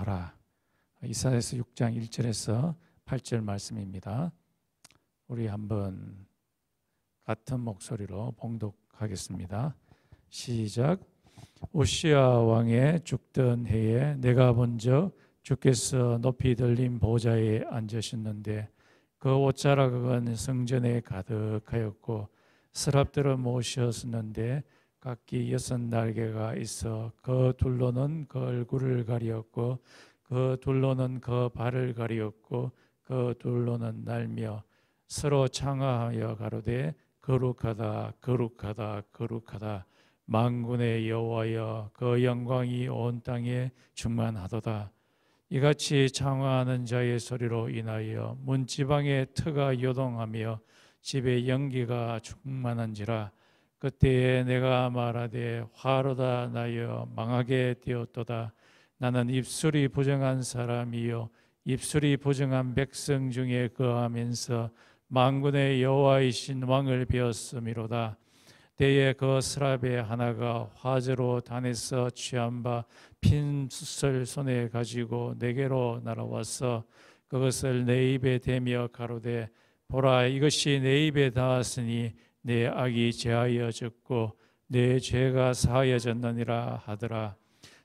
하라. 이사야서 6장 1절에서 8절 말씀입니다. 우리 한번 같은 목소리로 봉독하겠습니다. 시작. 우시야 왕의 죽던 해에 내가 본적 주께서 높이 들린 보좌에 앉으셨는데 그 옷자락은 성전에 가득하였고 서랍들을 모셨었는데 각기 6날개가 있어 그 둘로는 그 얼굴을 가리었고 그 둘로는 그 발을 가리었고 그 둘로는 날며 서로 창하하여 가로되 거룩하다 거룩하다 거룩하다 만군의 여호와여 그 영광이 온 땅에 충만하도다. 이같이 창화하는 자의 소리로 인하여 문지방의 터가 요동하며 집에 연기가 충만한지라. 그때에 내가 말하되 화로다 나여 망하게 되었도다. 나는 입술이 부정한 사람이요 입술이 부정한 백성 중에 거하면서 만군의 여호와이신 왕을 배웠음이로다. 때에 그 스랍의 하나가 화재로 단에서 취한 바 핀 숯을 손에 가지고 내게로 날아와서 그것을 내 입에 대며 가로되 보라 이것이 내 입에 닿았으니 내 악이 제하여졌고 내 죄가 사하여졌느니라 하더라.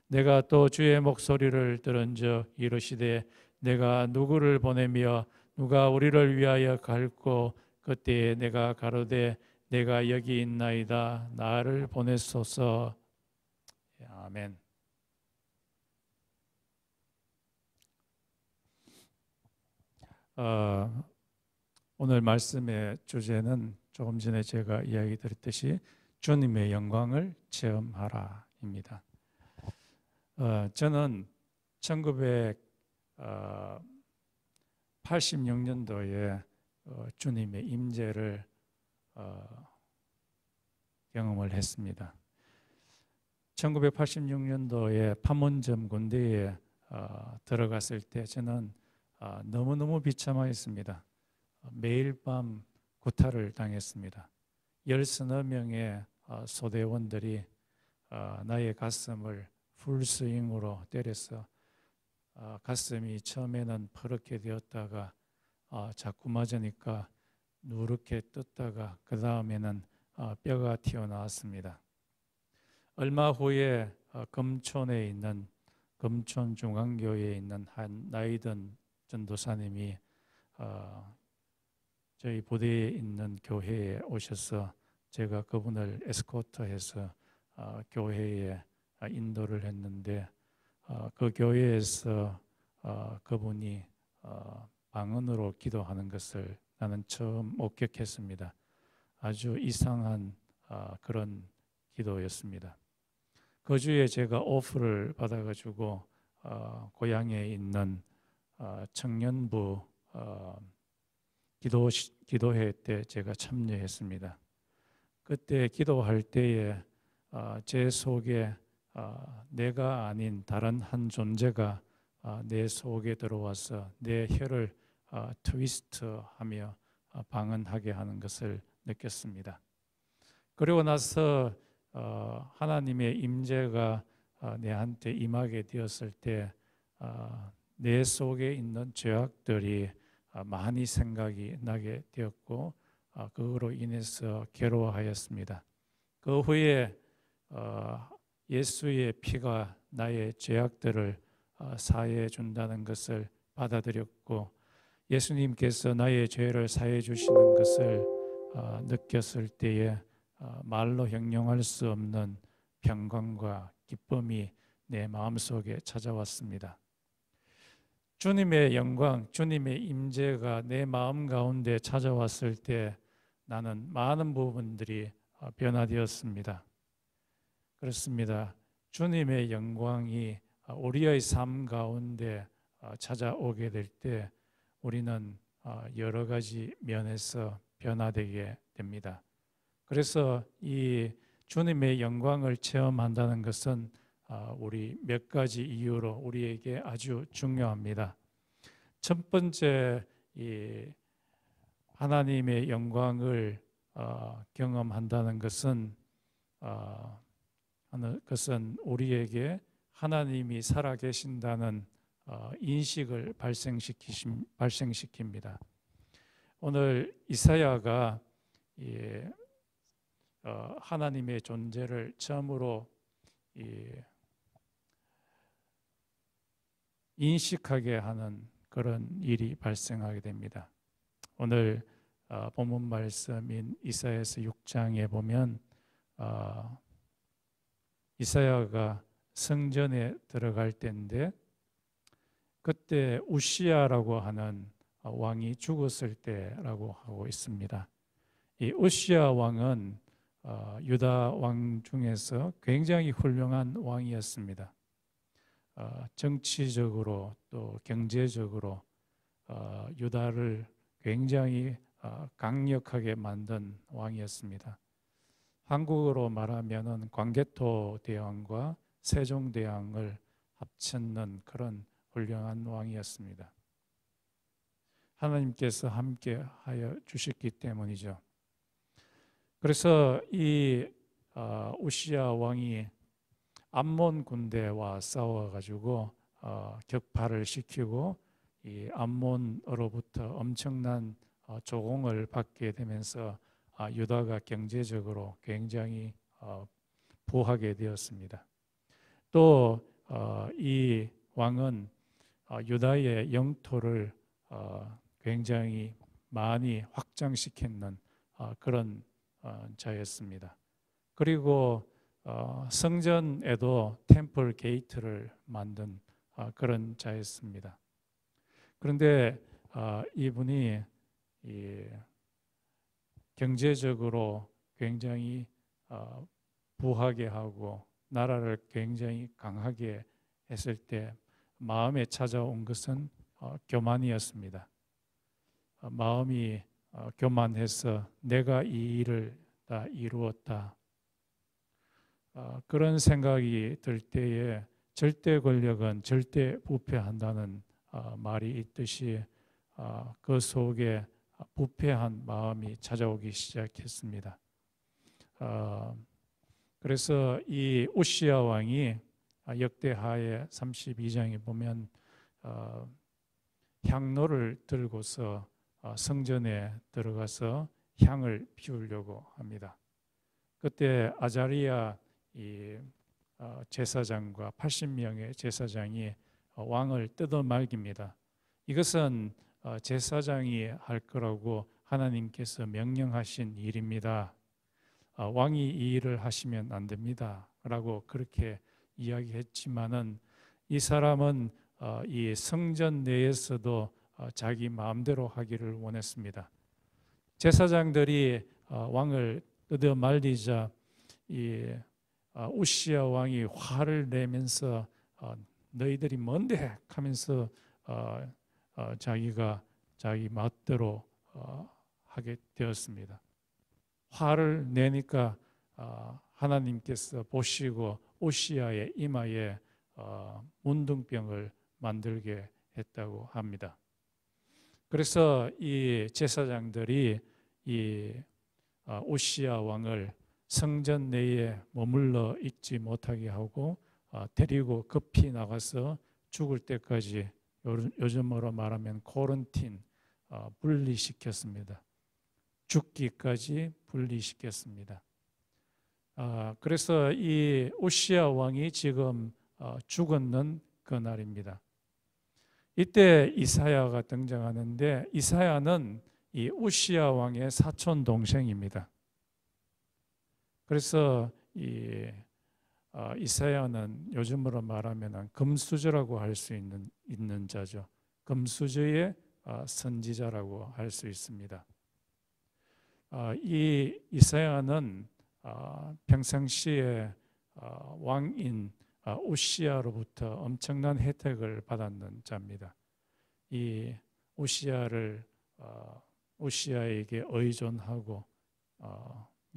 내가 또 주의 목소리를 들은즉 이르시되 내가 누구를 보내며 누가 우리를 위하여 갈고 그때에 내가 가로되 내가 여기 있나이다 나를 보내소서. 아멘. 오늘 말씀의 주제는 조금 전에 제가 이야기 드렸듯이 주님의 영광을 체험하라입니다. 저는 1986년도에 주님의 임재를 경험을 했습니다. 1986년도에 판문점 군대에 들어갔을 때 저는 너무너무 비참하였습니다. 매일 밤 구타를 당했습니다. 10서너 명의 소대원들이 나의 가슴을 풀스윙으로 때려서 가슴이 처음에는 퍼렇게 되었다가 자꾸 맞으니까 누렇게 떴다가 그 다음에는 뼈가 튀어나왔습니다. 얼마 후에 금촌에 있는 금촌중앙교회에 있는 한 나이든 전도사님이 저희 부대에 있는 교회에 오셔서 제가 그분을 에스코트해서 교회에 인도를 했는데 그 교회에서 그분이 방언으로 기도하는 것을 나는 처음 목격했습니다. 아주 이상한 그런 기도였습니다. 그 주에 제가 오프를 받아가지고 고향에 있는 청년부 기도회 때 제가 참여했습니다. 그때 기도할 때에 제 속에 내가 아닌 다른 한 존재가 내 속에 들어와서 내 혀를 트위스트하며 방언하게 하는 것을 느꼈습니다. 그리고 나서 하나님의 임재가 내한테 임하게 되었을 때 내 속에 있는 죄악들이 많이 생각이 나게 되었고 그거로 인해서 괴로워하였습니다. 그 후에 예수의 피가 나의 죄악들을 사해 준다는 것을 받아들였고 예수님께서 나의 죄를 사해 주시는 것을 느꼈을 때에 말로 형용할 수 없는 평강과 기쁨이 내 마음속에 찾아왔습니다. 주님의 영광, 주님의 임재가 내 마음 가운데 찾아왔을 때 나는 많은 부분들이 변화되었습니다. 그렇습니다. 주님의 영광이 우리의 삶 가운데 찾아오게 될 때 우리는 여러 가지 면에서 변화되게 됩니다. 그래서 이 주님의 영광을 체험한다는 것은 우리 몇 가지 이유로 우리에게 아주 중요합니다. 첫 번째, 이 하나님의 영광을 경험한다는 것은 우리에게 하나님이 살아계신다는 인식을 발생시킵니다. 오늘 이사야가 하나님의 존재를 처음으로 인식하게 하는 그런 일이 발생하게 됩니다. 오늘 본문 말씀인 이사야서 6장에 보면 이사야가 성전에 들어갈 때인데 그때 우시야라고 하는 왕이 죽었을 때라고 하고 있습니다. 이 우시야 왕은 유다 왕 중에서 굉장히 훌륭한 왕이었습니다. 정치적으로 또 경제적으로 유다를 굉장히 강력하게 만든 왕이었습니다. 한국어로 말하면은 광개토 대왕과 세종대왕을 합쳤는 그런 훌륭한 왕이었습니다. 하나님께서 함께 하여 주셨기 때문이죠. 그래서 이 우시야 왕이 암몬 군대와 싸워가지고 격파를 시키고 이 암몬으로부터 엄청난 조공을 받게 되면서 유다가 경제적으로 굉장히 부하게 되었습니다. 또 이 왕은 유다의 영토를 굉장히 많이 확장시키는 그런 자였습니다. 그리고 성전에도 템플 게이트를 만든 그런 자였습니다. 그런데 이분이 경제적으로 굉장히 부하게 하고 나라를 굉장히 강하게 했을 때 마음에 찾아온 것은 교만이었습니다. 마음이 교만해서 내가 이 일을 다 이루었다. 그런 생각이 들 때에 절대 권력은 절대 부패한다는 말이 있듯이 그 속에 부패한 마음이 찾아오기 시작했습니다. 그래서 이 우시야 왕이 역대하의 32장에 보면 향로를 들고서 성전에 들어가서 향을 피우려고 합니다. 그때 아자리야 이 제사장과 80명의 제사장이 왕을 뜯어 말깁니다. 이것은 제사장이 할 거라고 하나님께서 명령하신 일입니다. 왕이 이 일을 하시면 안 됩니다. 라고 그렇게 이야기했지만은 이 사람은 이 성전 내에서도 자기 마음대로 하기를 원했습니다. 제사장들이 왕을 뜯어 말리자 이 우시야 왕이 화를 내면서 너희들이 뭔데 하면서 자기가 자기 멋대로 하게 되었습니다. 화를 내니까 하나님께서 보시고 우시야의 이마에 문둥병을 만들게 했다고 합니다. 그래서 이 제사장들이 이 우시야 왕을 성전 내에 머물러 있지 못하게 하고 데리고 급히 나가서 죽을 때까지 요즘으로 말하면 코런틴 분리시켰습니다. 죽기까지 분리시켰습니다. 그래서 이 우시야 왕이 지금 죽었는 그날입니다. 이때 이사야가 등장하는데 이사야는 이 우시야 왕의 사촌 동생입니다. 그래서 이 이사야는 요즘으로 말하면 금수저라고 할 수 있는 자죠. 금수저의 선지자라고 할 수 있습니다. 이 이사야는 평상시에 왕인 우시야로부터 엄청난 혜택을 받았는 자입니다. 이 우시야에게 의존하고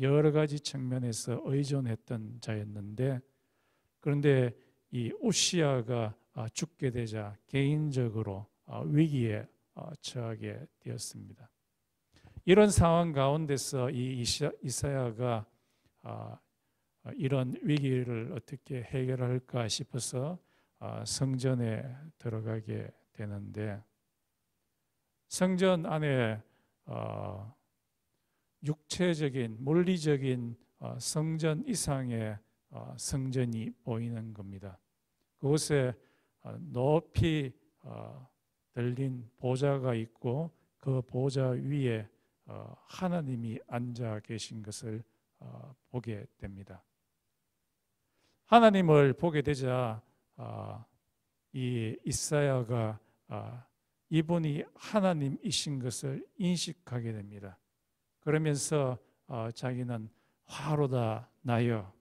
여러 가지 측면에서 의존했던 자였는데 그런데 이 우시야가 죽게 되자 개인적으로 위기에 처하게 되었습니다. 이런 상황 가운데서 이 이사야가 이런 위기를 어떻게 해결할까 싶어서 성전에 들어가게 되는데, 성전 안에 육체적인 물리적인 성전 이상의 성전이 보이는 겁니다. 그곳에 높이 들린 보좌가 있고 그 보좌 위에 하나님이 앉아 계신 것을 보게 됩니다. 하나님을 보게 되자 이 이사야가 이분이 하나님이신 것을 인식하게 됩니다. 그러면서 자기는 화로다 나여,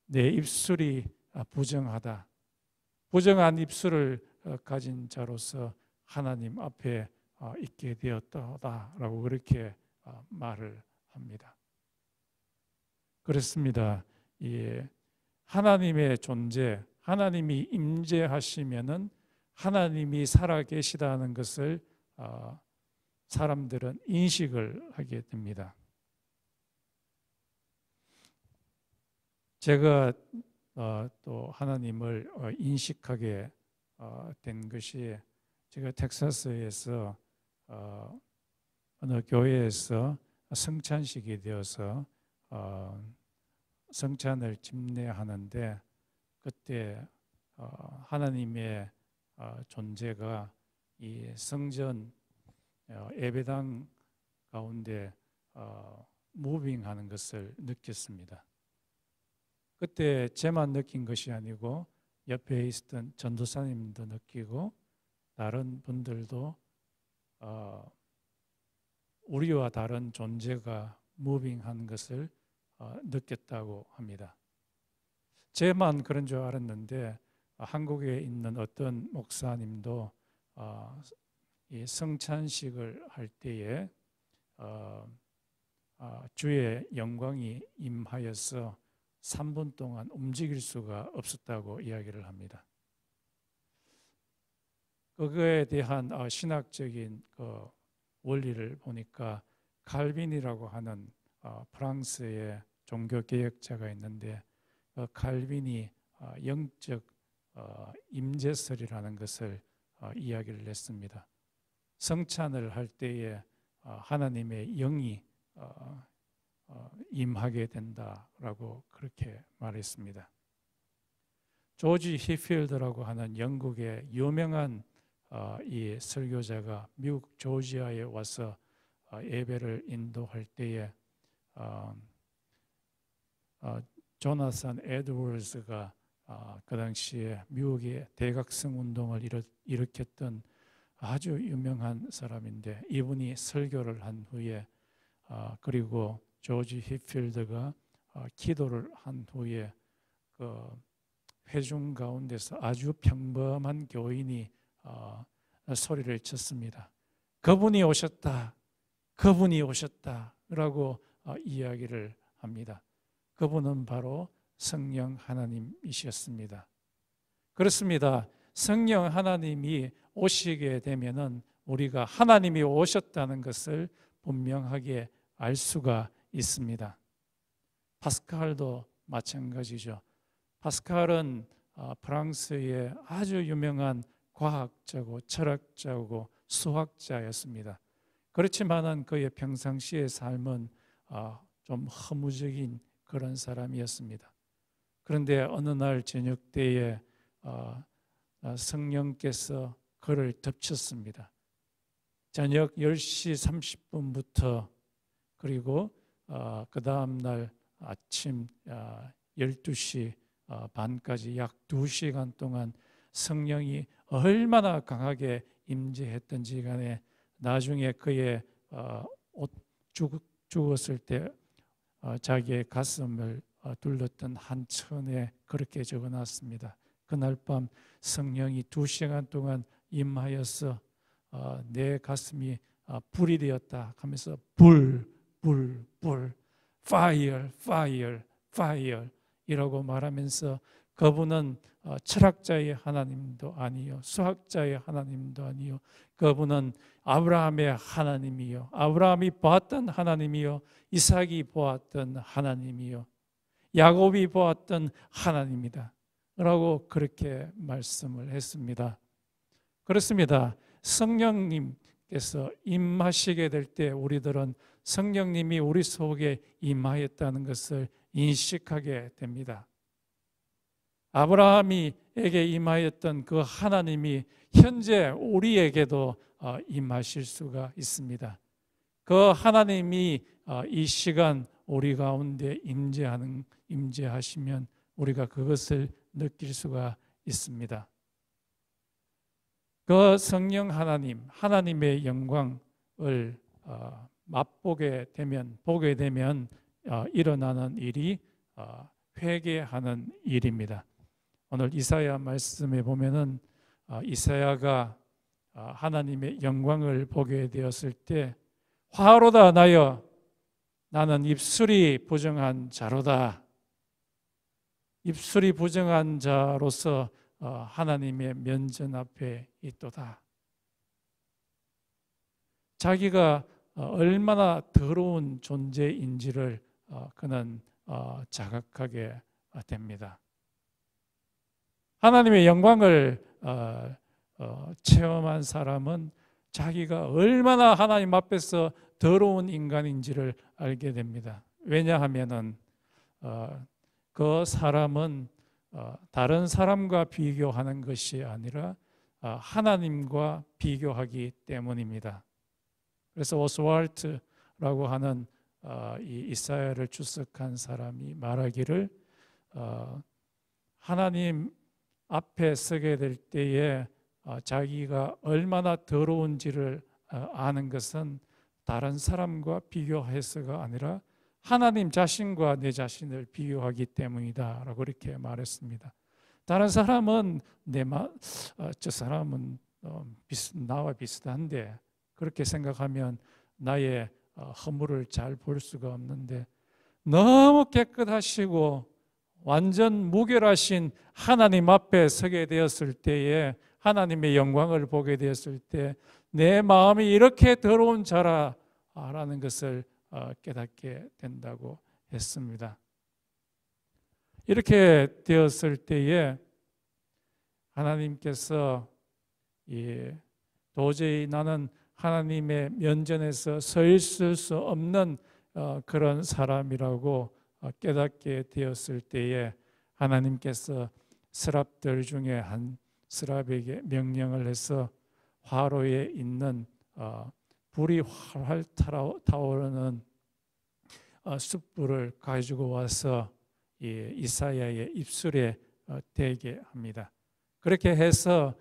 내 입술이 부정하다, 부정한 입술을 가진 자로서 하나님 앞에 있게 되었다라고 그렇게 말을 합니다. 그렇습니다. 하나님의 존재, 하나님이 임재하시면은 하나님이 살아계시다는 것을 사람들은 인식을 하게 됩니다. 제가 또 하나님을 인식하게 된 것이, 제가 텍사스에서 어느 교회에서 성찬식이 되어서 성찬을 집례하는데, 그때 하나님의 존재가 이 성전 예배당 가운데 무빙하는 것을 느꼈습니다. 그때 제만 느낀 것이 아니고 옆에 있었던 전도사님도 느끼고 다른 분들도 우리와 다른 존재가 무빙하는 것을 느꼈다고 합니다. 제만 그런 줄 알았는데 한국에 있는 어떤 목사님도 이 성찬식을 할 때에 주의 영광이 임하여서 3분 동안 움직일 수가 없었다고 이야기를 합니다. 그거에 대한 신학적인 그 원리를 보니까 칼빈이라고 하는 프랑스의 종교개혁자가 있는데, 칼빈이 영적 임재설이라는 것을 이야기를 했습니다. 성찬을 할 때에 하나님의 영이 임하게 된다라고 그렇게 말했습니다. 조지 히필드라고 하는 영국의 유명한 이 설교자가 미국 조지아에 와서 예배를 인도할 때에 조나산 에드워즈가 그 당시에 미국의 대각성 운동을 일으켰던 아주 유명한 사람인데, 이분이 설교를 한 후에 그리고 조지 히필드가 기도를 한 후에 그 회중 가운데서 아주 평범한 교인이 소리를 쳤습니다. 그분이 오셨다, 그분이 오셨다라고 이야기를 합니다. 그분은 바로 성령 하나님이셨습니다. 그렇습니다. 성령 하나님이 오시게 되면은 우리가 하나님이 오셨다는 것을 분명하게 알 수가 있습니다. 파스칼도 마찬가지죠. 파스칼은 프랑스의 아주 유명한 과학자고 철학자고 수학자였습니다. 그렇지만은 그의 평상시의 삶은 좀 허무적인 그런 사람이었습니다. 그런데 어느 날 저녁 때에 성령께서 그를 덮쳤습니다. 저녁 10시 30분부터 그리고 그 다음 날 아침 12시 반까지 약 2시간 동안 성령이 얼마나 강하게 임재했던지 간에 나중에 그의 죽었을 때 자기의 가슴을 둘렀던 한 천에 그렇게 적어놨습니다. 그날 밤 성령이 2시간 동안 임하여서 내 가슴이 불이 되었다 하면서 불, fire, fire, fire 이라고 말하면서 그분은 철학자의 하나님도 아니요, 수학자의 하나님도 아니요, 그분은 아브라함의 하나님이요, 아브라함이 보았던 하나님이요, 이삭이 보았던 하나님이요, 야곱이 보았던 하나님이다. 라고 그렇게 말씀을 했습니다. 그렇습니다. 성령님께서 임하시게 될 때 우리들은 성령님이 우리 속에 임하였다는 것을 인식하게 됩니다. 아브라함에게 임하였던 그 하나님이 현재 우리에게도 임하실 수가 있습니다. 그 하나님이 이 시간 우리 가운데 임재하시면 우리가 그것을 느낄 수가 있습니다. 그 성령 하나님, 하나님의 영광을 맛보게 되면, 보게 되면 일어나는 일이 회개하는 일입니다. 오늘 이사야 말씀에 보면은 이사야가 하나님의 영광을 보게 되었을 때 화로다 나여 나는 입술이 부정한 자로다. 입술이 부정한 자로서 하나님의 면전 앞에 있도다. 자기가 얼마나 더러운 존재인지를 그는 자각하게 됩니다. 하나님의 영광을 체험한 사람은 자기가 얼마나 하나님 앞에서 더러운 인간인지를 알게 됩니다. 왜냐하면은 그 사람은 다른 사람과 비교하는 것이 아니라 하나님과 비교하기 때문입니다. 그래서 오스왈트라고 하는 이 이사야를 주석한 사람이 말하기를 하나님 앞에 서게 될 때에 자기가 얼마나 더러운지를 아는 것은 다른 사람과 비교해서가 아니라 하나님 자신과 내 자신을 비교하기 때문이다 라고 그렇게 말했습니다. 다른 사람은 저 사람은 나와 비슷한데 그렇게 생각하면 나의 허물을 잘 볼 수가 없는데 너무 깨끗하시고 완전 무결하신 하나님 앞에 서게 되었을 때에 하나님의 영광을 보게 되었을 때 내 마음이 이렇게 더러운 자라라는 것을 깨닫게 된다고 했습니다. 이렇게 되었을 때에 하나님께서 도저히 나는 하나님의 면전에서 서 있을 수 없는 그런 사람이라고 깨닫게 되었을 때에 하나님께서 스랍들 중에 한 스랍에게 명령을 해서 화로에 있는 불이 활활 타오르는 숯불을 가지고 와서 이사야의 입술에 대게 합니다. 그렇게 해서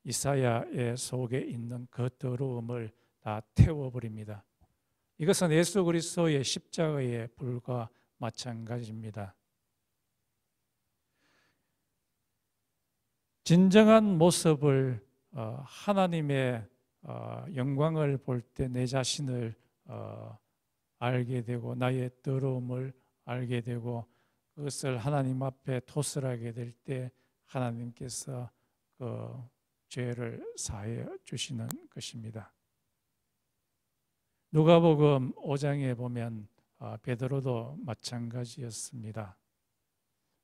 이사야의 속에 있는 그 더러움을 다 태워버립니다. 이것은 예수 그리스도의 십자가의 불과 마찬가지입니다. 진정한 모습을 하나님의 영광을 볼 때 내 자신을 알게 되고 나의 더러움을 알게 되고 그것을 하나님 앞에 토설하게 될 때 하나님께서 그 죄를 사해 주시는 것입니다. 누가복음 5장에 보면 베드로도 마찬가지였습니다.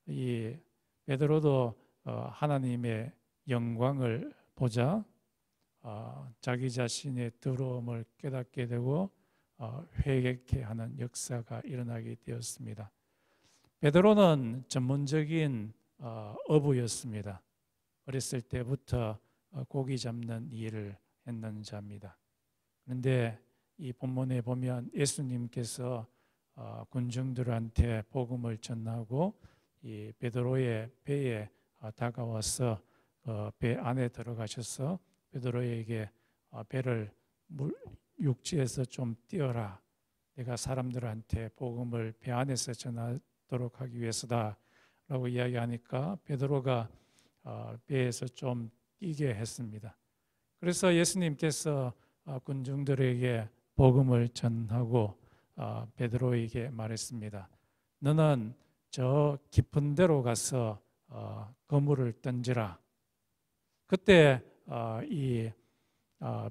이 베드로도 하나님의 영광을 보자 자기 자신의 더러움을 깨닫게 되고 회개케 하는 역사가 일어나게 되었습니다. 베드로는 전문적인 어부였습니다. 어렸을 때부터 고기 잡는 일을 했는 자입니다. 그런데 이 본문에 보면 예수님께서 군중들한테 복음을 전하고 이 베드로의 배에 다가와서 배 안에 들어가셔서 베드로에게 배를 육지에서 좀 띄어라. 내가 사람들한테 복음을 배 안에서 전하도록 하기 위해서다 라고 이야기하니까 베드로가 배에서 좀 뛰게 했습니다. 그래서 예수님께서 군중들에게 복음을 전하고 베드로에게 말했습니다. 너는 저 깊은 데로 가서 그물을 던지라. 그때 이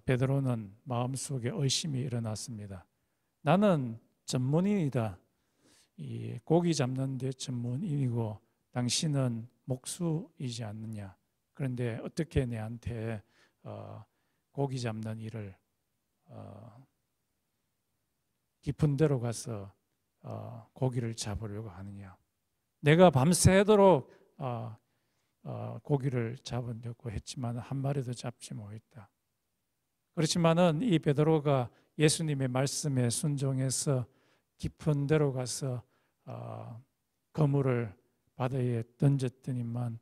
베드로는 마음속에 의심이 일어났습니다. 나는 전문인이다. 이 고기 잡는 데 전문인이고 당신은 목수이지 않느냐. 그런데 어떻게 내한테 고기 잡는 일을 깊은 데로 가서 고기를 잡으려고 하느냐. 내가 밤새도록 고기를 잡으려고 했지만 한 마리도 잡지 못했다. 그렇지만은 이 베드로가 예수님의 말씀에 순종해서 깊은 데로 가서 그물을 바다에 던졌더니만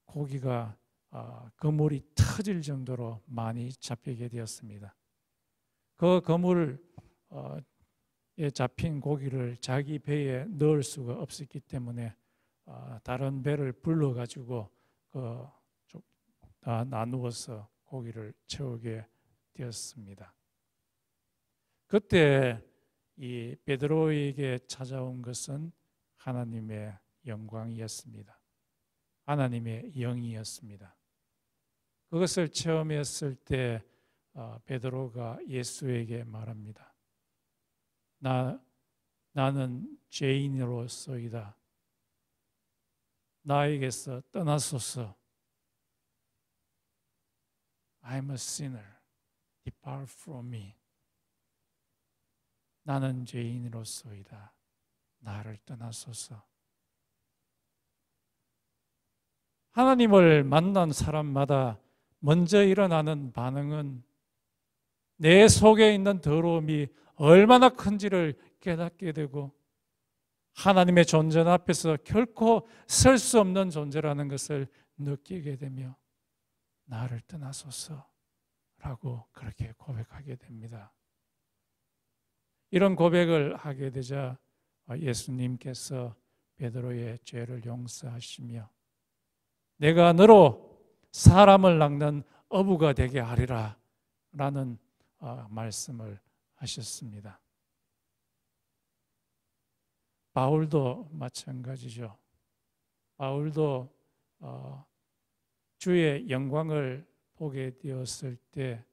고기가 그물이 터질 정도로 많이 잡히게 되었습니다. 그 그물에 잡힌 고기를 자기 배에 넣을 수가 없었기 때문에 다른 배를 불러가지고 다 나누어서 고기를 채우게 되었습니다. 그때 이 베드로에게 찾아온 것은 하나님의 영광이었습니다. 하나님의 영이었습니다. 그것을 체험했을 때 베드로가 예수에게 말합니다. 나는 죄인으로서이다. 나에게서 떠나소서. I'm a sinner. Depart from me. 나는 죄인으로서이다. 나를 떠나소서. 하나님을 만난 사람마다 먼저 일어나는 반응은 내 속에 있는 더러움이 얼마나 큰지를 깨닫게 되고 하나님의 존재 앞에서 결코 설 수 없는 존재라는 것을 느끼게 되며 나를 떠나소서라고 그렇게 고백하게 됩니다. 이런 고백을 하게 되자 예수님께서 베드로의 죄를 용서하시며 내가 너로 사람을 낚는 어부가 되게 하리라 라는 말씀을 하셨습니다. 바울도 마찬가지죠. 바울도 주의 영광을 보게 되었을 때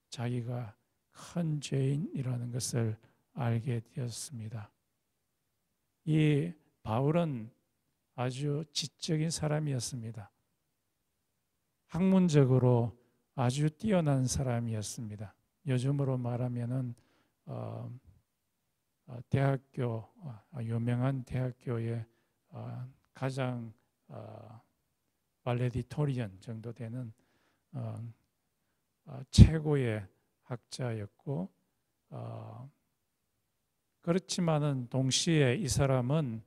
자기가 큰 죄인이라는 것을 알게 되었습니다. 이 바울은 아주 지적인 사람이었습니다. 학문적으로 아주 뛰어난 사람이었습니다. 요즘으로 말하면은 대학교 유명한 대학교의 가장 발레디토리언 정도 되는 최고의 학자였고 그렇지만은 동시에 이 사람은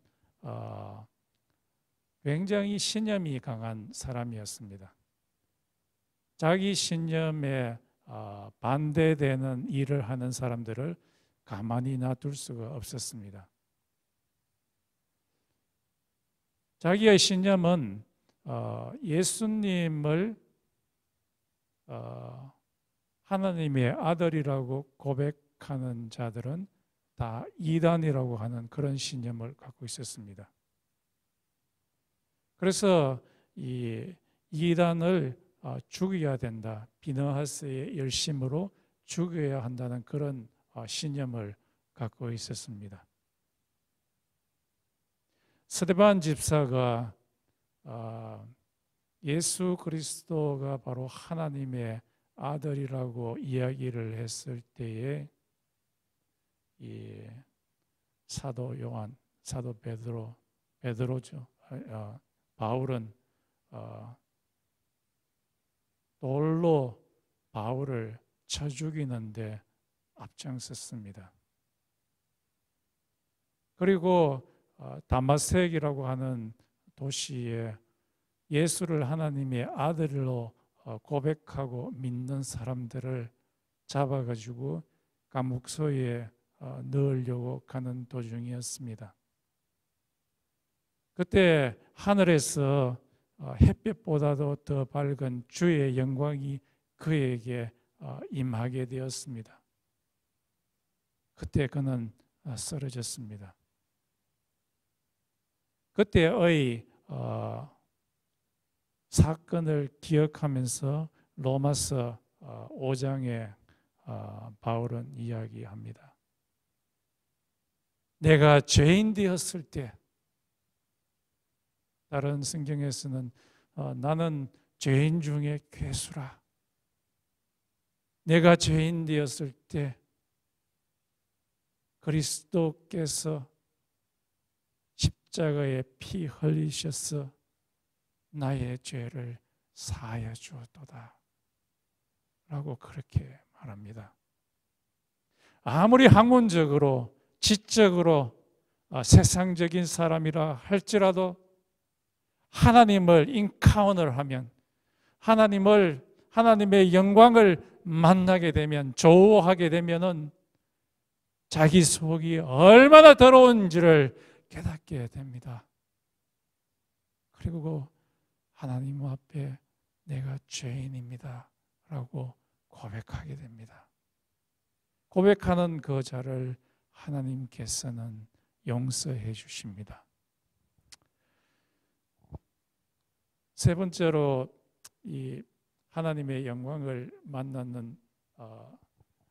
굉장히 신념이 강한 사람이었습니다. 자기 신념에 반대되는 일을 하는 사람들을 가만히 놔둘 수가 없었습니다. 자기의 신념은 예수님을 하나님의 아들이라고 고백하는 자들은 다 이단이라고 하는 그런 신념을 갖고 있었습니다. 그래서 이 이단을 죽여야 된다. 비너하스의 열심으로 죽여야 한다는 그런 신념을 갖고 있었습니다. 스데반 집사가 예수 그리스도가 바로 하나님의 아들이라고 이야기를 했을 때에 이 사도 요한, 사도 베드로죠. 바울은 돌로 바울을 쳐 죽이는데 앞장섰습니다. 그리고 다마섹이라고 하는 도시에 예수를 하나님의 아들로 고백하고 믿는 사람들을 잡아가지고 감옥소에 넣으려고 가는 도중이었습니다. 그때 하늘에서 햇빛보다도 더 밝은 주의 영광이 그에게 임하게 되었습니다. 그때 그는 쓰러졌습니다. 그때의 사건을 기억하면서 로마서 5장에 바울은 이야기합니다. 내가 죄인 되었을 때 다른 성경에서는 나는 죄인 중에 괴수라. 내가 죄인 되었을 때 그리스도께서 십자가에 피 흘리셔서 나의 죄를 사하여 주었도다 라고 그렇게 말합니다. 아무리 학문적으로 지적으로 세상적인 사람이라 할지라도 하나님을 인카운터를 하면, 하나님의 영광을 만나게 되면, 조우하게 되면은 자기 속이 얼마나 더러운지를 깨닫게 됩니다. 그리고 하나님 앞에 내가 죄인입니다 라고 고백하게 됩니다. 고백하는 그 자를 하나님께서는 용서해 주십니다. 세 번째로 이 하나님의 영광을 만나는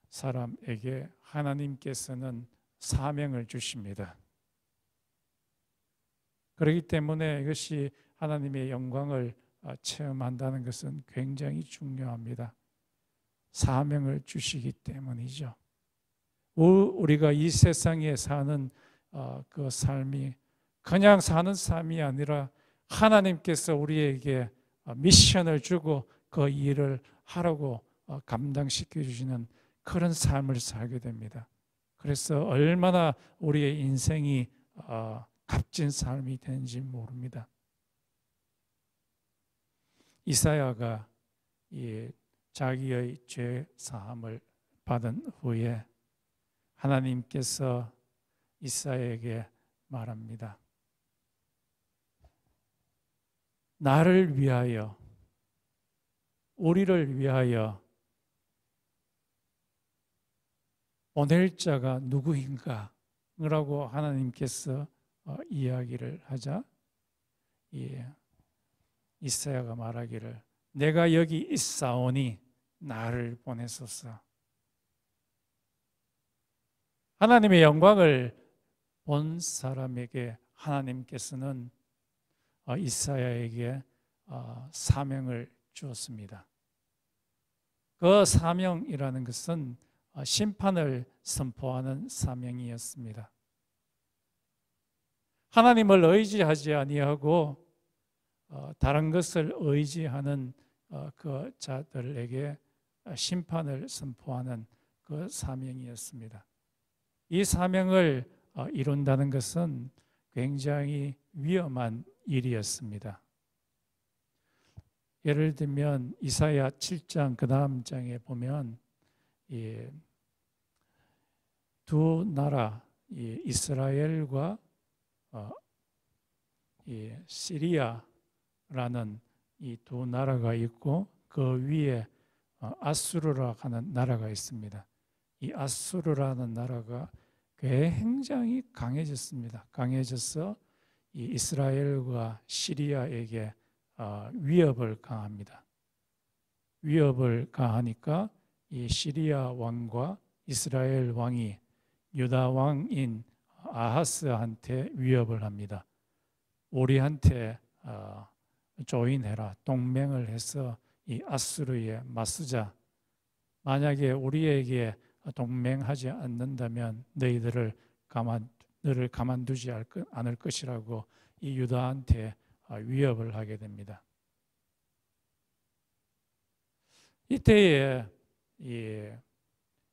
사람에게 하나님께서는 사명을 주십니다. 그렇기 때문에 이것이 하나님의 영광을 체험한다는 것은 굉장히 중요합니다. 사명을 주시기 때문이죠. 우리가 이 세상에 사는 그 삶이 그냥 사는 삶이 아니라 하나님께서 우리에게 미션을 주고 그 일을 하라고 감당시켜 주시는 그런 삶을 살게 됩니다. 그래서 얼마나 우리의 인생이 값진 삶이 되는지 모릅니다. 이사야가 자기의 죄 사함을 받은 후에 하나님께서 이사야에게 말합니다. 나를 위하여, 우리를 위하여 보낼 자가 누구인가? 라고 하나님께서 이야기를 하자 이사야가 말하기를 내가 여기 있사오니 나를 보내소서. 하나님의 영광을 본 사람에게 하나님께서는 이사야에게 사명을 주었습니다. 그 사명이라는 것은 심판을 선포하는 사명이었습니다. 하나님을 의지하지 아니하고 다른 것을 의지하는 그 자들에게 심판을 선포하는 그 사명이었습니다. 이 사명을 이룬다는 것은 굉장히 위험한 일이었습니다. 예를 들면 이사야 7장 그 다음 장에 보면 두 나라 이스라엘과 시리아라는 이 두 나라가 있고 그 위에 아수르라 하는 나라가 있습니다. 이 아수르라는 나라가 굉장히 강해졌습니다. 강해져서 이 이스라엘과 시리아에게 위협을 가합니다. 위협을 가하니까 이 시리아 왕과 이스라엘 왕이 유다 왕인 아하스한테 위협을 합니다. 우리한테 조인해라, 동맹을 해서 이 아수르에 맞서자. 만약에 우리에게 동맹하지 않는다면 너희를 가만두지 않을 것이라고 이 유다한테 위협을 하게 됩니다. 이때에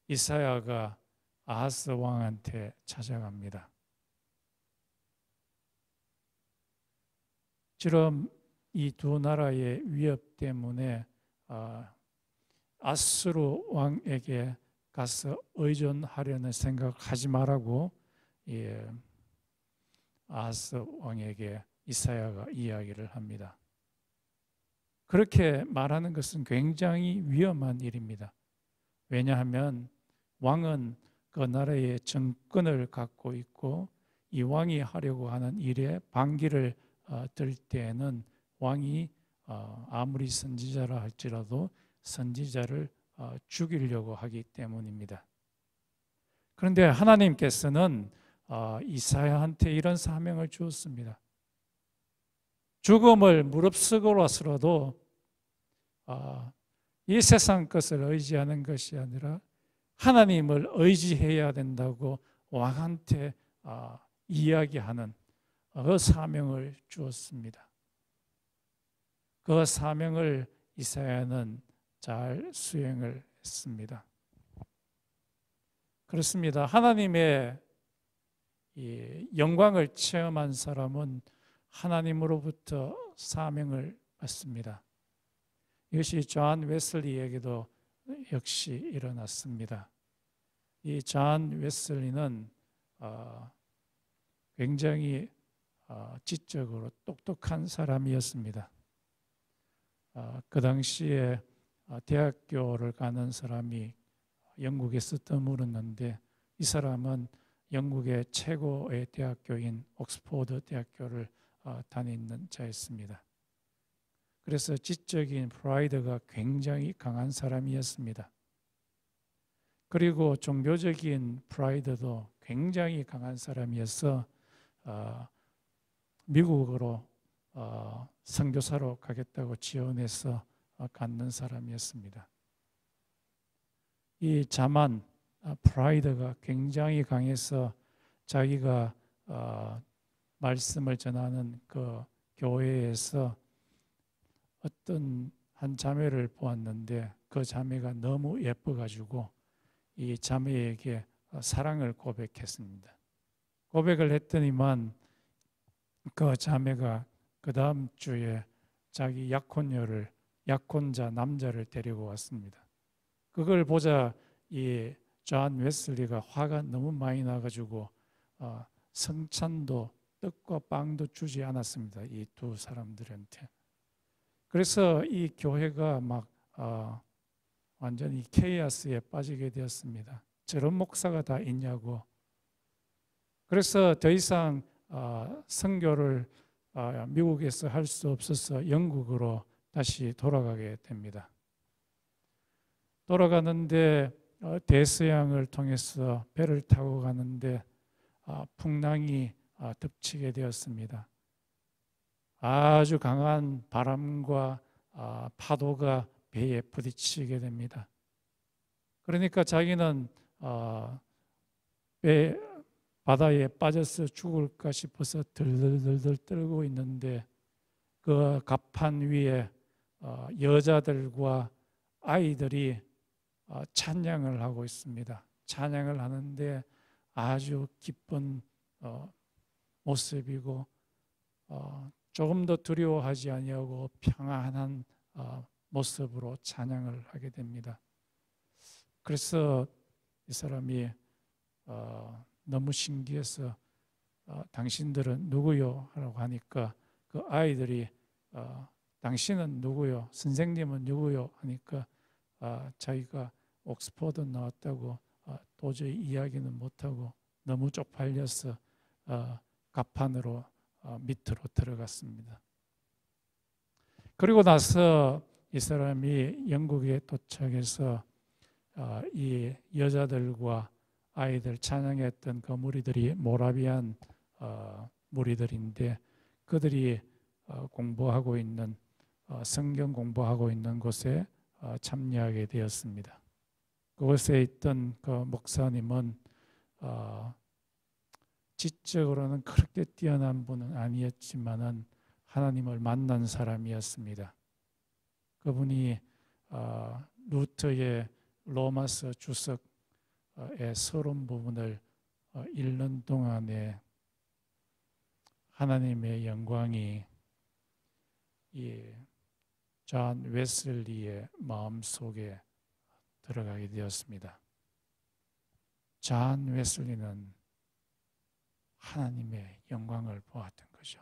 이사야가 아하스 왕한테 찾아갑니다. 지금 이 두 나라의 위협 때문에 아수르 왕에게 가서 의존하려는 생각하지 말라고 아하스 왕에게 이사야가 이야기를 합니다. 그렇게 말하는 것은 굉장히 위험한 일입니다. 왜냐하면 왕은 그 나라의 정권을 갖고 있고 이 왕이 하려고 하는 일에 반기를 들 때에는 왕이 아무리 선지자라 할지라도 선지자를 죽이려고 하기 때문입니다. 그런데 하나님께서는 이사야한테 이런 사명을 주었습니다. 죽음을 무릅쓰고라서라도 이 세상 것을 의지하는 것이 아니라 하나님을 의지해야 된다고 왕한테 이야기하는 그 사명을 주었습니다. 그 사명을 이사야는 잘 수행을 했습니다. 그렇습니다. 하나님의 이 영광을 체험한 사람은 하나님으로부터 사명을 받습니다. 이것이 존 웨슬리에게도 역시 일어났습니다. 이 존 웨슬리는 굉장히 지적으로 똑똑한 사람이었습니다. 그 당시에 대학교를 가는 사람이 영국에서 드물었는데 이 사람은 영국의 최고의 대학교인 옥스포드 대학교를 다니는 자였습니다. 그래서 지적인 프라이드가 굉장히 강한 사람이었습니다. 그리고 종교적인 프라이드도 굉장히 강한 사람이어서 미국으로 선교사로 가겠다고 지원해서 갖는 사람이었습니다. 이 자만 프라이드가 굉장히 강해서 자기가 말씀을 전하는 그 교회에서 어떤 한 자매를 보았는데 그 자매가 너무 예뻐가지고 이 자매에게 사랑을 고백했습니다. 고백을 했더니만 그 자매가 그 다음 주에 자기 약혼자 남자를 데리고 왔습니다. 그걸 보자 이 존 웨슬리가 화가 너무 많이 나가지고 성찬도 떡과 빵도 주지 않았습니다. 이 두 사람들한테. 그래서 이 교회가 막 완전히 케이아스에 빠지게 되었습니다. 저런 목사가 다 있냐고. 그래서 더 이상 선교를 미국에서 할 수 없어서 영국으로 다시 돌아가게 됩니다. 돌아가는데 대서양을 통해서 배를 타고 가는데 풍랑이 덮치게 되었습니다. 아주 강한 바람과 파도가 배에 부딪히게 됩니다. 그러니까 자기는 바다에 빠져서 죽을까 싶어서 들들들들 떨고 있는데 그 갑판 위에 여자들과 아이들이 찬양을 하고 있습니다. 찬양을 하는데 아주 기쁜 모습이고 조금 더 두려워하지 아니하고 평안한 모습으로 찬양을 하게 됩니다. 그래서 이 사람이 너무 신기해서 당신들은 누구요? 하라고 하니까 그 아이들이 당신은 누구요? 선생님은 누구요? 하니까 자기가 옥스퍼드 나왔다고 도저히 이야기는 못하고 너무 쪽팔려서 갑판으로 밑으로 들어갔습니다. 그리고 나서 이 사람이 영국에 도착해서 이 여자들과 아이들 찬양했던 그 무리들이 모라비안 무리들인데 그들이 공부하고 있는 성경 공부하고 있는 곳에 참여하게 되었습니다. 그곳에 있던 그 목사님은 지적으로는 그렇게 뛰어난 분은 아니었지만은 하나님을 만난 사람이었습니다. 그분이 루터의 로마서 주석의 서론 부분을 읽는 동안에 하나님의 영광이 이 존 웨슬리의 마음속에 들어가게 되었습니다. 존 웨슬리는 하나님의 영광을 보았던 거죠.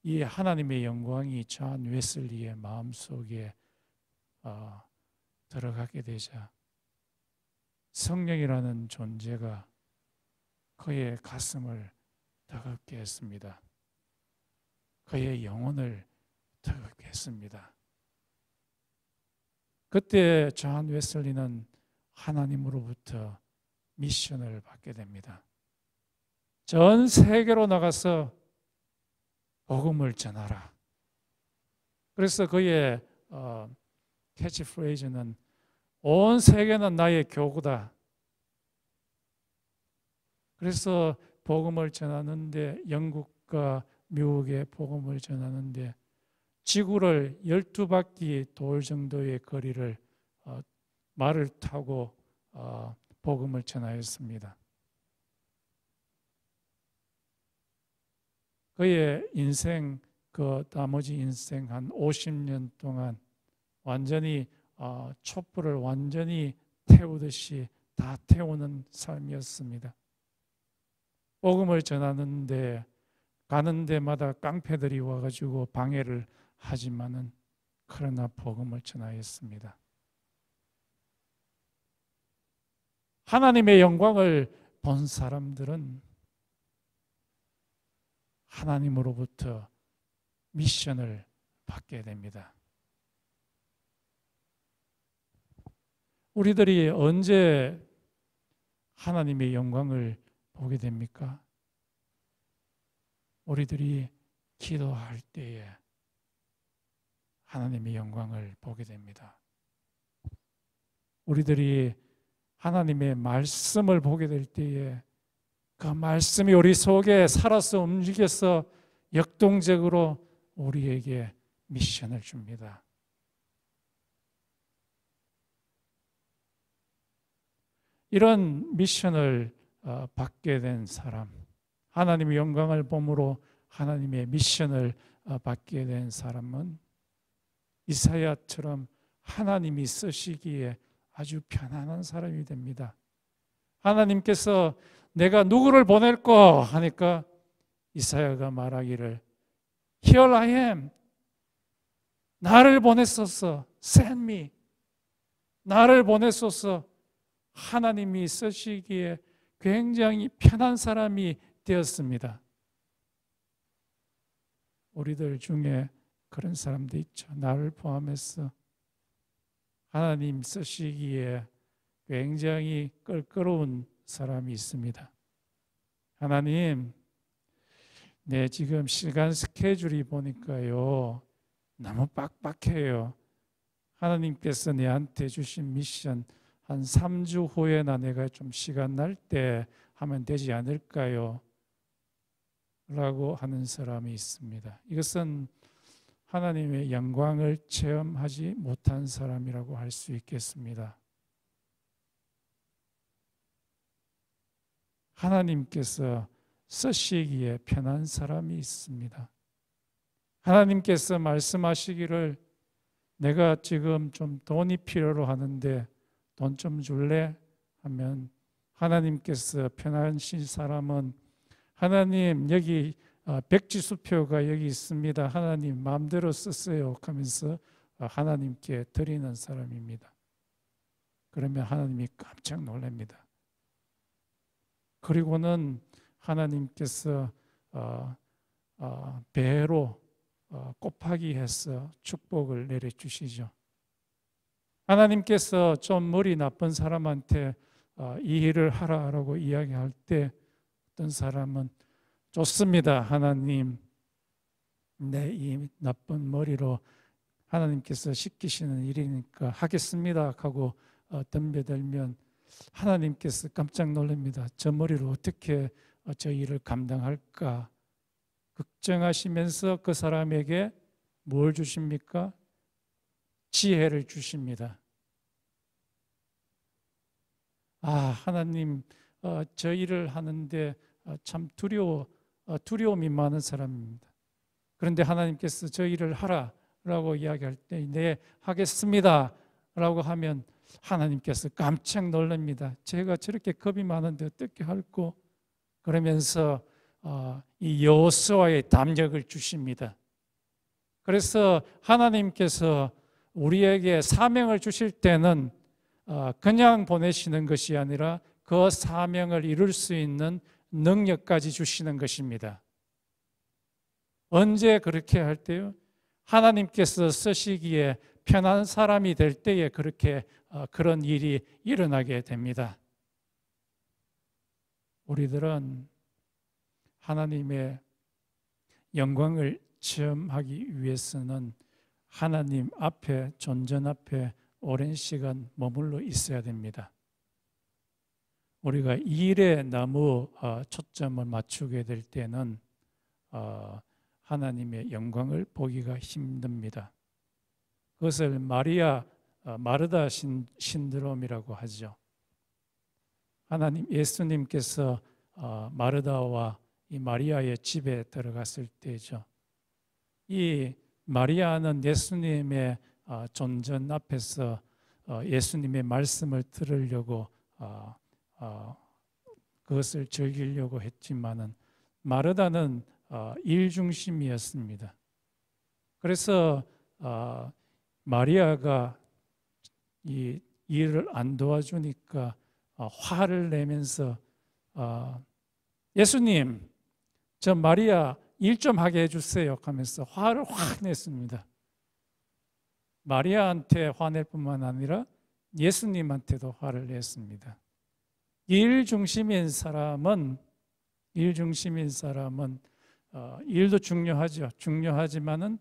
이 하나님의 영광이 존 웨슬리의 마음속에 들어가게 되자 성령이라는 존재가 그의 가슴을 뜨겁게 했습니다. 그의 영혼을 뜨겁게 했습니다. 그때 존 웨슬리는 하나님으로부터 미션을 받게 됩니다. 전 세계로 나가서 복음을 전하라. 그래서 그의 캐치프레이즈는 온 세계는 나의 교구다. 그래서 복음을 전하는데, 영국과 미국의 복음을 전하는데 지구를 12바퀴 돌 정도의 거리를 말을 타고 복음을 전하였습니다. 그의 인생, 그 나머지 인생 한 50년 동안 완전히 촛불을 완전히 태우듯이 다 태우는 삶이었습니다. 복음을 전하는데 가는 데마다 깡패들이 와가지고 방해를 하지만은 그러나 복음을 전하였습니다. 하나님의 영광을 본 사람들은 하나님으로부터 미션을 받게 됩니다. 우리들이 언제 하나님의 영광을 보게 됩니까? 우리들이 기도할 때에 하나님의 영광을 보게 됩니다. 우리들이 하나님의 말씀을 보게 될 때에 그 말씀이 우리 속에 살아서 움직여서 역동적으로 우리에게 미션을 줍니다. 이런 미션을 받게 된 사람, 하나님의 영광을 보므로 하나님의 미션을 받게 된 사람은 이사야처럼 하나님이 쓰시기에 아주 편안한 사람이 됩니다. 하나님께서 내가 누구를 보낼까 하니까 이사야가 말하기를 Here I am. 나를 보내소서. Send me. 나를 보내소서. 하나님이 쓰시기에 굉장히 편한 사람이 되었습니다. 우리들 중에 그런 사람도 있죠. 나를 포함해서 하나님 쓰시기에 굉장히 껄끄러운 사람이 있습니다. 하나님, 내 지금 시간 스케줄이 보니까요 너무 빡빡해요. 하나님께서 내한테 주신 미션 한 3주 후에나 내가 좀 시간 날 때 하면 되지 않을까요? 라고 하는 사람이 있습니다. 이것은 하나님의 영광을 체험하지 못한 사람이라고 할 수 있겠습니다. 하나님께서 쓰시기에 편한 사람이 있습니다. 하나님께서 말씀하시기를 내가 지금 좀 돈이 필요로 하는데 돈 좀 줄래? 하면 하나님께서 편하신 사람은 하나님 여기 백지수표가 여기 있습니다. 하나님 마음대로 쓰세요 하면서 하나님께 드리는 사람입니다. 그러면 하나님이 깜짝 놀랍니다. 그리고는 하나님께서 배로 곱하기 해서 축복을 내려주시죠. 하나님께서 좀 머리 나쁜 사람한테 이 일을 하라라고 이야기할 때 어떤 사람은 좋습니다. 하나님, 내 이 나쁜 머리로 하나님께서 시키시는 일이니까 하겠습니다 하고 덤벼들면 하나님께서 깜짝 놀랍니다. 저 머리로 어떻게 저 일을 감당할까 걱정하시면서 그 사람에게 뭘 주십니까? 지혜를 주십니다. 하나님 저 일을 하는데 참 두려움이 많은 사람입니다. 그런데 하나님께서 저 일을 하라라고 이야기할 때 네, 하겠습니다 라고 하면 하나님께서 깜짝 놀랍니다. 제가 저렇게 겁이 많은데 어떻게 할꼬? 그러면서 이 여호수아의 담력을 주십니다. 그래서 하나님께서 우리에게 사명을 주실 때는 그냥 보내시는 것이 아니라 그 사명을 이룰 수 있는 능력까지 주시는 것입니다. 언제 그렇게 할 때요? 하나님께서 쓰시기에 편한 사람이 될 때에 그렇게 그런 일이 일어나게 됩니다. 우리들은 하나님의 영광을 체험하기 위해서는 하나님 앞에, 존전 앞에 오랜 시간 머물러 있어야 됩니다. 우리가 일에 너무 초점을 맞추게 될 때는 하나님의 영광을 보기가 힘듭니다. 그것을 마르다 신드롬이라고 하죠. 예수님께서 마르다와 이 마리아의 집에 들어갔을 때죠. 이 마리아는 예수님의 존전 앞에서 예수님의 말씀을 들으려고 그것을 즐기려고 했지만은 마르다는 일 중심이었습니다. 그래서 마리아가 이 일을 안 도와주니까 화를 내면서 예수님, 저 마리아 일 좀 하게 해주세요 하면서 화를 확 냈습니다. 마리아한테 화낼 뿐만 아니라 예수님한테도 화를 냈습니다. 일 중심인 사람은 일도 중요하죠. 중요하지만은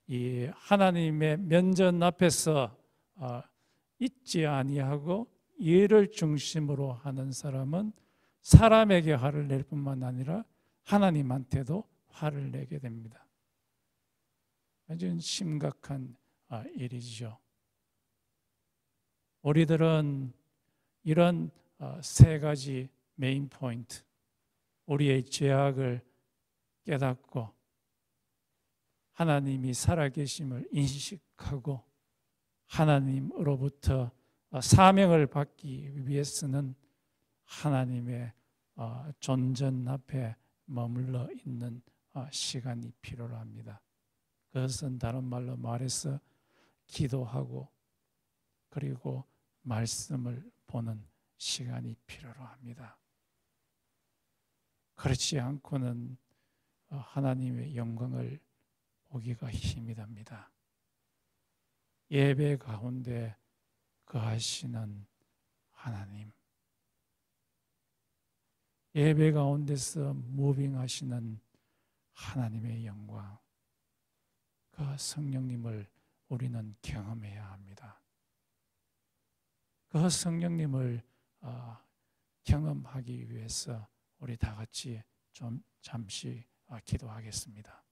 이 하나님의 면전 앞에서 있지 아니하고 일을 중심으로 하는 사람은 사람에게 화를 낼 뿐만 아니라 하나님한테도 화를 내게 됩니다. 아주 심각한 일이죠. 우리들은 이런 세 가지 메인 포인트, 우리의 죄악을 깨닫고 하나님이 살아계심을 인식하고 하나님으로부터 사명을 받기 위해서는 하나님의 존전 앞에 머물러 있는 시간이 필요로 합니다. 그것은 다른 말로 말해서 기도하고 그리고 말씀을 보는 시간이 필요로 합니다. 그렇지 않고는 하나님의 영광을 보기가 힘이 듭니다. 예배 가운데 거하시는 하나님, 예배 가운데서 무빙하시는 하나님의 영광, 그 성령님을 우리는 경험해야 합니다. 그 성령님을 경험하기 위해서 우리 다 같이 좀 잠시 기도하겠습니다.